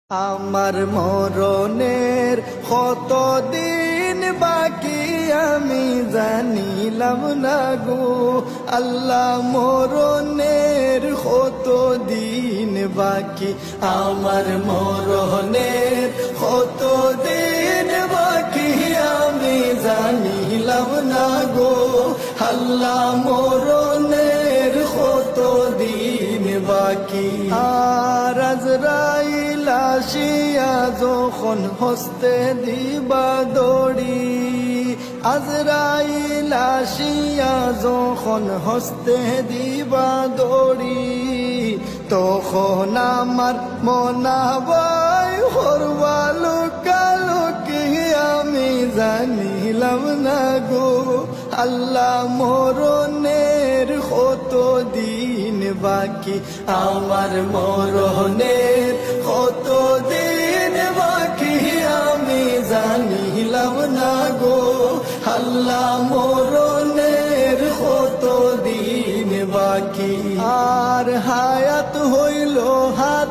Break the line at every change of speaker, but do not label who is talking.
আমার মরণের কতদিন বাকি আমি জানিলাম না গো আল্লাহ, মরণের কতদিন বাকি, আমার মরণের কতদিন বাকি আমি জানিলাম না গো আল্লাহ, মরণের কতদিন বাকি। আর আজরাইল আসিয়া যখন হস্তে দিবা দড়ি, আজরাইল আসিয়া যখন হস্তে দিবা দড়ি, তখন আমার মনাবাই হরবা লোকালোকি আমি জানিলাম না গো আল্লাহ, মরণের কতদিন বাকি, আমার মরণের কতদিন বাকি আমি জানিলাম না গো আল্লাহ, মরণের কতদিন বাকি। আর হায়াত হইল হাত